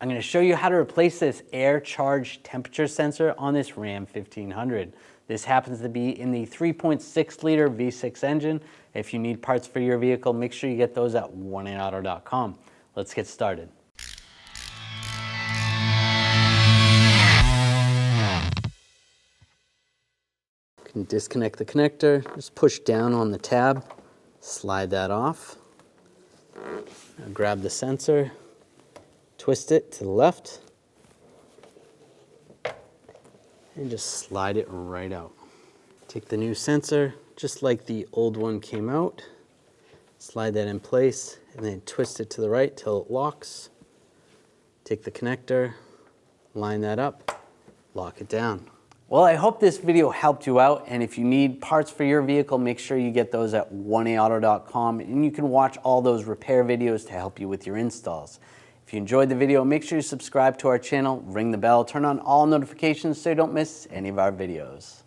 I'm going to show you how to replace this air charge temperature sensor on this Ram 1500. This happens to be in the 3.6 liter V6 engine. If you need parts for your vehicle, make sure you get those at 1aauto.com. Let's get started. You can disconnect the connector, just push down on the tab, slide that off. Now grab the sensor, twist it to the left, and just slide it right out. Take the new sensor, just like the old one came out, slide that in place, and then twist it to the right till it locks. Take the connector, line that up, lock it down. Well, I hope this video helped you out, and if you need parts for your vehicle, make sure you get those at 1aauto.com, and you can watch all those repair videos to help you with your installs. If you enjoyed the video, make sure you subscribe to our channel, ring the bell, turn on all notifications so you don't miss any of our videos.